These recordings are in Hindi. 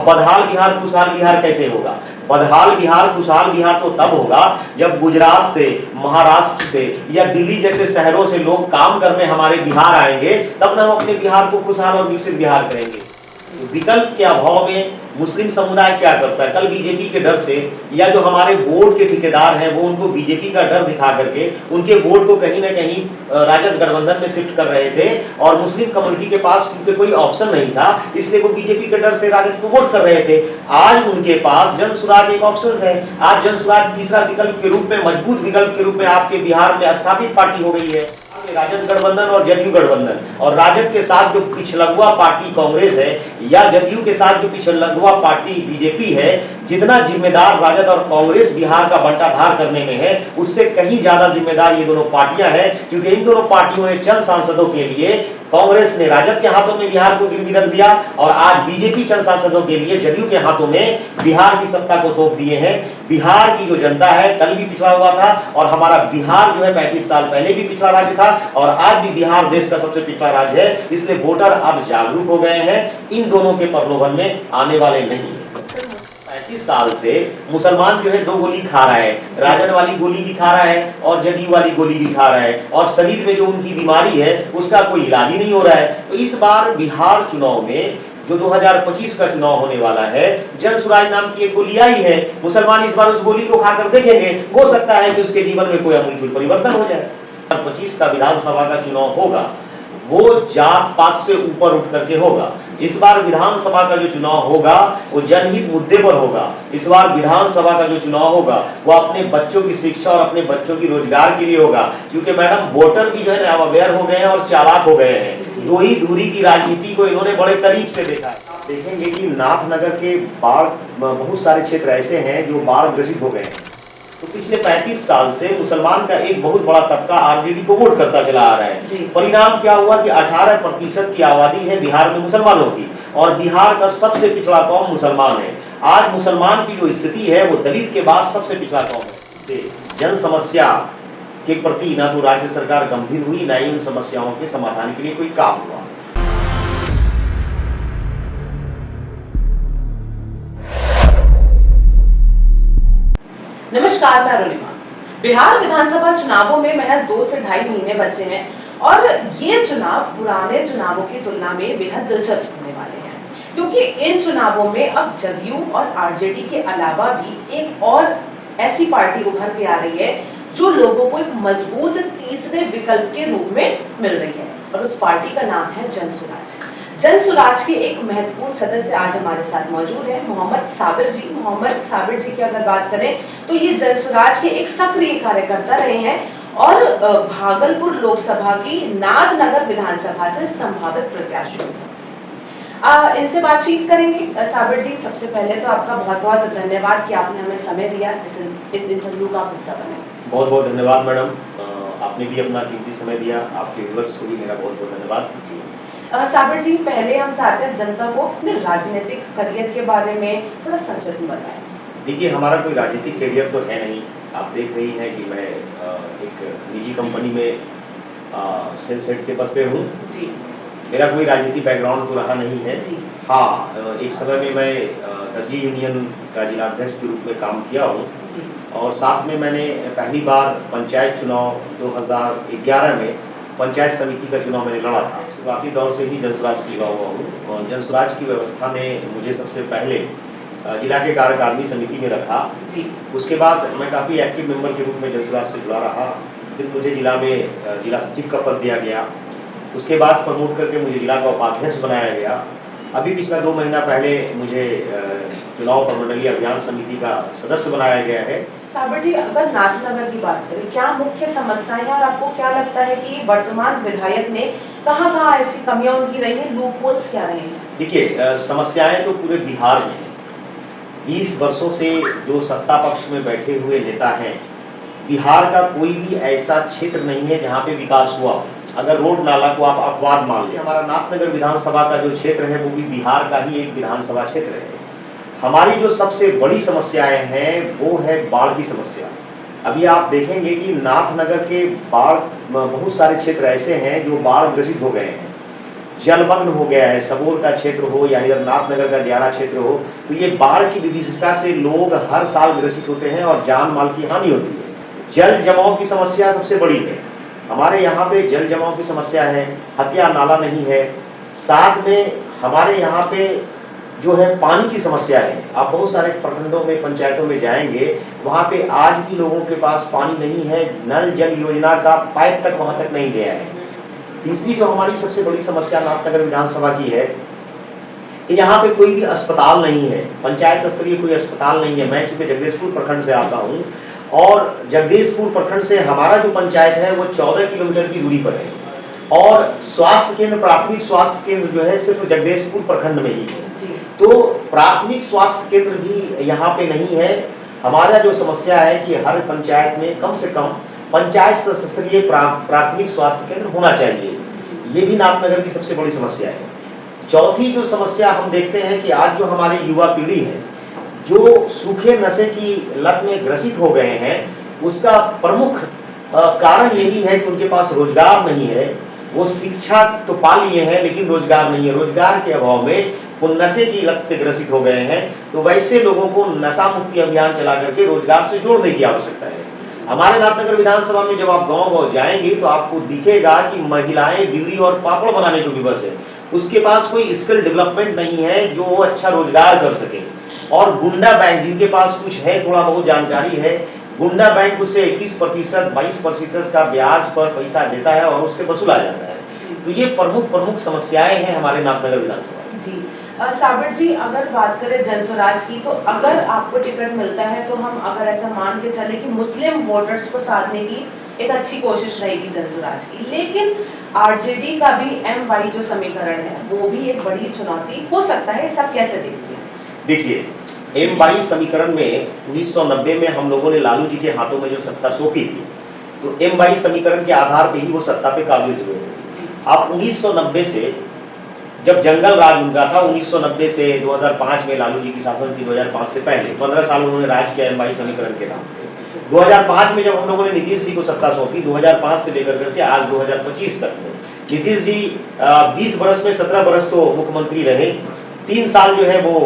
बदहाल बिहार खुशहाल बिहार कैसे होगा? बदहाल बिहार खुशहाल बिहार तो तब होगा जब गुजरात से, महाराष्ट्र से या दिल्ली जैसे शहरों से लोग काम करने हमारे बिहार आएंगे, तब ना हम अपने बिहार को खुशहाल और विकसित बिहार करेंगे। विकल्प के अभाव में मुस्लिम समुदाय क्या करता है? कल बीजेपी के डर से या जो हमारे बोर्ड के ठेकेदार हैं वो उनको बीजेपी का डर दिखा करके उनके वोट को कहीं ना कहीं राजद गठबंधन में शिफ्ट कर रहे थे, और मुस्लिम कम्युनिटी के पास क्योंकि कोई ऑप्शन नहीं था इसलिए वो बीजेपी के डर से राजद को वोट कर रहे थे। आज उनके पास जन सुराज एक ऑप्शन है। आज जन सुराज तीसरा विकल्प के रूप में, मजबूत विकल्प के रूप में आपके बिहार में स्थापित पार्टी हो गई है। राजद गठबंधन और जदयू गठबंधन, और राजद के साथ जो पिछलगुआ पार्टी कांग्रेस है या जदयू के साथ जो पिछलगुआ पार्टी बीजेपी है, जितना जिम्मेदार राजद और कांग्रेस बिहार का बंटाधार करने में है उससे कहीं ज्यादा जिम्मेदार ये दोनों पार्टियां हैं, क्योंकि इन दोनों पार्टियों ने चंद सांसदों के लिए कांग्रेस ने राजद के हाथों में बिहार को गिरवी रख दिया, और आज बीजेपी चंद सांसदों के लिए जदयू के हाथों में बिहार की सत्ता को सौंप दिए हैं। बिहार की जो जनता है कल भी पिछड़ा हुआ था, और हमारा बिहार जो है 35 साल पहले भी पिछड़ा राज्य था, और आज भी बिहार देश का सबसे पिछड़ा राज्य है। इसलिए वोटर अब जागरूक हो गए हैं, इन दोनों के प्रलोभन में आने वाले नहीं। 35 साल से मुसलमान जो है 2 गोली खा रहा है, राजद वाली गोली भी खा रहा है और जदयू वाली गोली भी खा रहा है, और शरीर में जो उनकी बीमारी है उसका कोई इलाज ही नहीं हो रहा है। तो इस बार बिहार चुनाव में जो 2025 का चुनाव होने वाला है, जन सुराज नाम की एक गोली आई है। मुसलमान इस बार उस गोली को खाकर देखेंगे, हो सकता है कि उसके जीवन में कोई अमूलचूल परिवर्तन हो जाए। 2025 का विधानसभा का चुनाव होगा वो जात पात से ऊपर उठ करके होगा। इस बार विधानसभा का जो चुनाव होगा वो जनहित मुद्दे पर होगा। इस बार विधानसभा का जो चुनाव होगा वो अपने बच्चों की शिक्षा और अपने बच्चों की रोजगार के लिए होगा, क्योंकि मैडम वोटर भी जो है ना अवेयर हो गए हैं और चालाक हो गए हैं। दो ही धुरी की राजनीति को इन्होंने बड़े करीब से देखा है। आप देखेंगे कि नाथनगर के बाढ़, बहुत सारे क्षेत्र ऐसे हैं जो बाढ़ ग्रसित हो गए हैं। तो पिछले 35 साल से मुसलमान का एक बहुत बड़ा तबका आरजेडी को वोट करता चला आ रहा है। परिणाम क्या हुआ कि 18% की आबादी है बिहार में मुसलमानों की, और बिहार का सबसे पिछड़ा कौम मुसलमान है। आज मुसलमान की जो स्थिति है वो दलित के बाद सबसे पिछड़ा कौम है। जन समस्या के प्रति ना तो राज्य सरकार गंभीर हुई, ना ही उन समस्याओं के समाधान के लिए कोई काम हुआ। नमस्कार, मैं अरुणिमा। बिहार विधानसभा चुनावों में महज 2 से ढाई महीने बचे हैं, और ये चुनाव पुराने चुनावों की तुलना में बेहद दिलचस्प होने वाले हैं, क्योंकि इन चुनावों में अब जदयू और आरजेडी के अलावा भी एक और ऐसी पार्टी उभर के आ रही है जो लोगों को एक मजबूत तीसरे विकल्प के रूप में मिल रही है, और उस पार्टी का नाम है जन सुराज। जन सुराज के एक महत्वपूर्ण सदस्य आज हमारे साथ मौजूद हैं, मोहम्मद साबिर जी। मोहम्मद साबिर जी की अगर बात करें तो ये जन सुराज के एक सक्रिय कार्यकर्ता रहे हैं, और भागलपुर लोकसभा की नाथनगर विधानसभा से संभावित प्रत्याशी हैं। इनसे बातचीत करेंगे। साबिर जी, सबसे पहले तो आपका बहुत बहुत धन्यवाद कि आपने हमें समय दिया, इस इंटरव्यू का हिस्सा बने। बहुत बहुत धन्यवाद मैडम, आपने भी अपना कीमती समय दिया। आपके व्यूअर्स को भी मेरा बहुत बहुत धन्यवाद जी। साबिर जी, पहले हम चाहते हैं जनता को अपने राजनीतिक करियर के बारे में थोड़ा संक्षिप्त में बताएं। देखिए, हमारा कोई राजनीतिक करियर तो है नहीं। आप देख रही हैं कि मैं एक निजी कंपनी में सेल्स हेड के पद पे हूँ जी। मेरा कोई राजनीतिक बैकग्राउंड तो रहा नहीं है जी। हाँ, एक समय में मैं दर्जी यूनियन का जिलाध्यक्ष के रूप में काम किया हूँ, और साथ में मैंने पहली बार पंचायत चुनाव 2011 में पंचायत समिति का चुनाव मैंने लड़ा था। शुरुआती दौर से ही जनसुराज की युवा हुआ हूँ, और जनसुराज की व्यवस्था ने मुझे सबसे पहले जिला के कार्यकारिणी समिति में रखा जी। उसके बाद मैं काफ़ी एक्टिव मेंबर के रूप में जनसुराज से जुड़ा रहा। फिर मुझे जिला में जिला सचिव का पद दिया गया। उसके बाद प्रमोट करके मुझे जिला का उपाध्यक्ष बनाया गया। अभी पिछला 2 महीना पहले मुझे चुनाव प्रमंडलीय अभियान समिति का सदस्य बनाया गया है। साबिर जी, अगर नाथनगर की बात करें, क्या मुख्य समस्याएं हैं, और आपको क्या लगता है कि वर्तमान विधायक ने कहां-कहां ऐसी कमियां उनकी रही हैं, लूप होल्स क्या रहे हैं? देखिए, समस्याएं तो पूरे बिहार में हैं। 20 वर्षों से जो सत्ता पक्ष में बैठे हुए नेता हैं, बिहार का कोई भी ऐसा क्षेत्र नहीं है जहाँ पे विकास हुआ। अगर रोड नाला को आप अपवाद मान लें, हमारा नाथनगर विधानसभा का जो क्षेत्र है वो भी बिहार का ही एक विधानसभा क्षेत्र है। हमारी जो सबसे बड़ी समस्याएं हैं वो है बाढ़ की समस्या। अभी आप देखेंगे कि नाथनगर के बाढ़, बहुत सारे क्षेत्र ऐसे हैं जो बाढ़ ग्रसित हो गए हैं। जलमग्न हो गया है, सबौर का क्षेत्र हो या इधर नाथनगर का दियारा क्षेत्र हो, तो ये बाढ़ की विभीषिका से लोग हर साल ग्रसित होते हैं और जान माल की हानि होती है। जल जमाव की समस्या सबसे बड़ी है। हमारे यहाँ पे जल जमाव की समस्या है, हत्या नाला नहीं है, साथ में हमारे यहाँ पे जो है पानी की समस्या है। आप बहुत सारे प्रखंडों में, पंचायतों में जाएंगे, वहाँ पे आज भी लोगों के पास पानी नहीं है, नल जल योजना का पाइप तक वहाँ तक नहीं गया है। तीसरी जो हमारी सबसे बड़ी समस्या नाथनगर विधानसभा की है कि यहाँ पे कोई भी अस्पताल नहीं है, पंचायत स्तरीय कोई अस्पताल नहीं है। मैं चूंकि जगदीशपुर प्रखंड से आता हूँ और जगदीशपुर प्रखंड से हमारा जो पंचायत है वो 14 किलोमीटर की दूरी पर है और स्वास्थ्य केंद्र, प्राथमिक स्वास्थ्य केंद्र जो है सिर्फ जगदीशपुर प्रखंड में ही है। तो प्राथमिक स्वास्थ्य केंद्र भी यहाँ पे नहीं है। हमारा जो समस्या है कि हर पंचायत में कम से कम पंचायत स्तरीय प्राथमिक स्वास्थ्य केंद्र होना चाहिए। ये भी नाथनगर की सबसे बड़ी समस्या है। चौथी जो समस्या हम देखते हैं कि आज जो हमारी युवा पीढ़ी है जो सूखे नशे की लत में ग्रसित हो गए हैं, उसका प्रमुख कारण यही है कि उनके पास रोजगार नहीं है। वो शिक्षा तो पा लिए हैं लेकिन रोजगार नहीं है। रोजगार के अभाव में वो नशे की लत से ग्रसित हो गए हैं। तो वैसे लोगों को नशा मुक्ति अभियान चला करके रोजगार से जोड़ने की आवश्यकता है। हमारे नाथनगर विधानसभा में जब आप गांव-गांव जाएंगे तो आपको दिखेगा कि महिलाएं बीड़ी और पापड़ बनाने को विवश है, उसके पास कोई स्किल डेवलपमेंट नहीं है जो वो अच्छा रोजगार कर सके। और गुंडा बैंक जिनके पास कुछ है, थोड़ा बहुत जानकारी है, गुंडा बैंक उससे 21%, 22% का ब्याज पर पैसा देता है और उससे वसूला जाता है। तो ये प्रमुख समस्याएं हैं हमारे नाथनगर विधानसभा जी। साबिर जी, अगर बात करें जनस्वराज की, तो अगर आपको टिकट मिलता है तो हम अगर ऐसा मान के चले कि मुस्लिम वोटर्स को साधने की एक अच्छी कोशिश रहेगी जनस्वराज की, लेकिन आरजेडी का भी MY जो समीकरण है वो भी एक बड़ी चुनौती हो सकता है। सब कैसे देखते हैं? देखिए, MY समीकरण में 1990 में हम लोगों ने लालू जी के हाथों में जो सत्ता सौंपी थी, तो MY समीकरण के आधार पे ही वो सत्ता पे काबिज हुए थे। अब 1990 से जब जंगल राज उनका था, 1990 से 2005 में लालू जी की शासन थी, 2005 से पहले 15 साल उन्होंने राज किया MY समीकरण के नाम पे। 2005 में जब हम लोगों ने नीतीश जी को सत्ता सौंपी, 2005 से लेकर करके आज 2025 तक में नीतीश जी 20 बरस में 17 बरस तो मुख्यमंत्री रहे, 3 साल जो है वो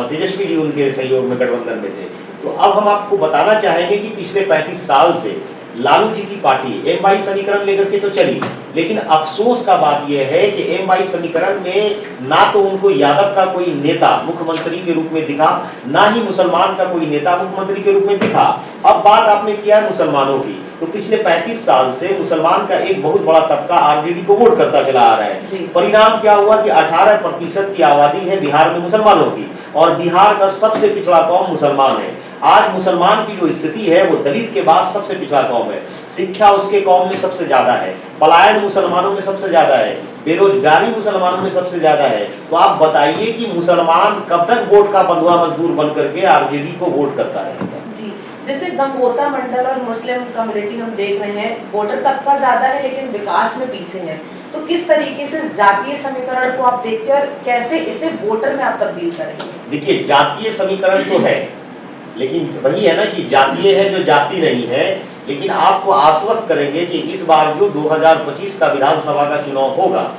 तेजस्वी जी उनके सहयोग में गठबंधन में थे। तो अब हम आपको बताना चाहेंगे कि पिछले 35 साल से लालू जी की पार्टी MY समीकरण लेकर के तो चली, लेकिन अफसोस का बात यह है कि MY समीकरण में ना तो उनको यादव का कोई नेता मुख्यमंत्री के रूप में दिखा, ना ही मुसलमान का कोई नेता मुख्यमंत्री के रूप में दिखा। अब बात आपने किया है मुसलमानों की, तो पिछले 35 साल से मुसलमान का एक बहुत बड़ा तबका आरजेडी को वोट करता चला आ रहा है। परिणाम क्या हुआ कि 18% की आबादी है बिहार में मुसलमानों की, और बिहार का सबसे पिछड़ा कौम मुसलमान है। आज मुसलमान की जो स्थिति है वो दलित के बाद सबसे पिछड़ा कौम है। शिक्षा उसके कौम में सबसे ज्यादा है, पलायन मुसलमानों में सबसे ज्यादा है, बेरोजगारी मुसलमानों में सबसे ज्यादा है। तो आप बताइए कि मुसलमान कब तक वोट का बंधुआ मजदूर बन करके आरजेडी को वोट करता रहेगा? जी, जैसे गंगोता मंडल और मुस्लिम कम्युनिटी हम देख रहे हैं, वोटर तबका ज्यादा है लेकिन विकास में पीछे है। तो किस तरीके से जातीय समीकरण को आप देखते हैं और कैसे इसे वोटर में आप तब्दील करेंगे? देखिए, जातीय समीकरण तो है, लेकिन वही है ना कि जातीय है जो जाति नहीं है। लेकिन आपको आश्वस्त करेंगे कि इस बार जो 2025 का विधानसभा का चुनाव होगा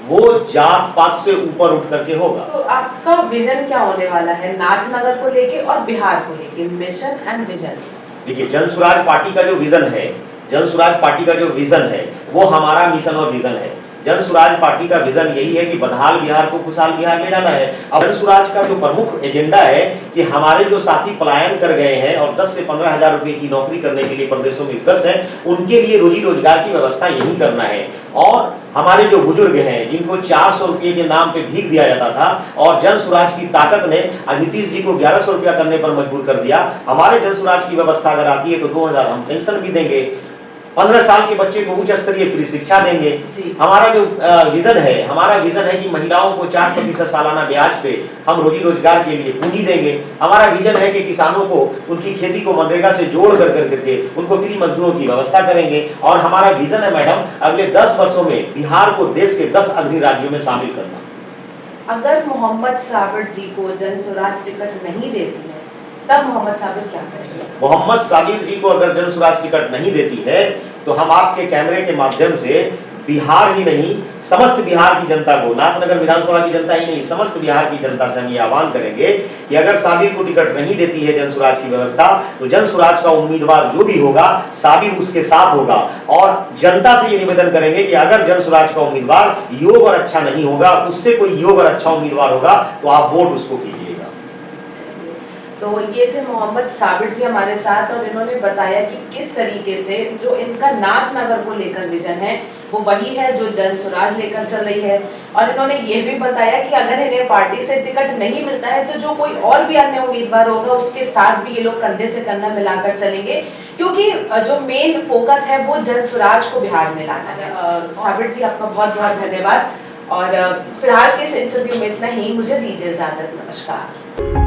वो जात पात से ऊपर उठ करके होगा। तो आपका विजन क्या होने वाला है नाथनगर को लेके और बिहार को लेके, मिशन एंड विजन? देखिए, जनसुराज पार्टी का जो विजन है, जनसुराज पार्टी का जो विजन है वो हमारा मिशन और विजन है। जनसुराज पार्टी का विजन यही है कि बदहाल बिहार को खुशहाल बिहार ले जाना है। अब जनसुराज का जो प्रमुख एजेंडा है कि हमारे जो साथी पलायन कर गए हैं और 10 से 15 हजार रुपए की नौकरी करने के लिए प्रदेशों में विवश है, उनके लिए रोजी रोजगार की व्यवस्था यही करना है। और हमारे जो बुजुर्ग हैं जिनको 400 रुपये के नाम पे भीख दिया जाता था और जनसुराज की ताकत ने नीतीश जी को 1100 रुपया करने पर मजबूर कर दिया। हमारे जनसुराज की व्यवस्था अगर आती है तो 2000 हम पेंशन भी देंगे, 15 साल के बच्चे को उच्च स्तरीय फ्री शिक्षा देंगे। हमारा जो विजन है, हमारा विजन है कि महिलाओं को 4% सालाना ब्याज पे हम रोजी रोजगार के लिए पूंजी देंगे। हमारा विजन है कि किसानों को उनकी खेती को मनरेगा से जोड़ करके उनको फ्री मजदूरों की व्यवस्था करेंगे। और हमारा विजन है मैडम, अगले 10 वर्षों में बिहार को देश के 10 अग्रणी राज्यों में शामिल करना। अगर मोहम्मद साबिर जी को जनसुराज टिकट नहीं देती है तब मोहम्मद साबिर क्या करेंगे? मोहम्मद साबिर जी को अगर जनसुराज टिकट नहीं देती है तो हम आपके कैमरे के माध्यम से बिहार ही नहीं समस्त बिहार की जनता को, नाथनगर विधानसभा की जनता ही नहीं समस्त बिहार की जनता से हम ये आह्वान करेंगे कि अगर साबिर को टिकट नहीं देती है जन स्वराज की व्यवस्था, तो जन स्वराज का उम्मीदवार जो भी होगा साबिर उसके साथ होगा। और जनता से ये निवेदन करेंगे कि अगर जन स्वराज का उम्मीदवार योग और अच्छा नहीं होगा, उससे कोई योग और अच्छा उम्मीदवार होगा तो आप वोट उसको कीजिएगा। तो ये थे मोहम्मद साबिर जी हमारे साथ, और इन्होंने बताया कि किस तरीके से जो इनका नाथनगर को लेकर विजन है वो वही है जो जन स्वराज लेकर चल रही है। और इन्होंने ये भी बताया कि अगर इन्हें पार्टी से टिकट नहीं मिलता है तो जो कोई और भी अन्य उम्मीदवार होगा उसके साथ भी ये लोग कंधे से कंधा मिलाकर चलेंगे, क्योंकि जो मेन फोकस है वो जन स्वराज को बिहार में लाना है। साबिर जी आपका बहुत बहुत धन्यवाद, और फिलहाल के इस इंटरव्यू में इतना ही, मुझे दीजिए इजाजत, नमस्कार।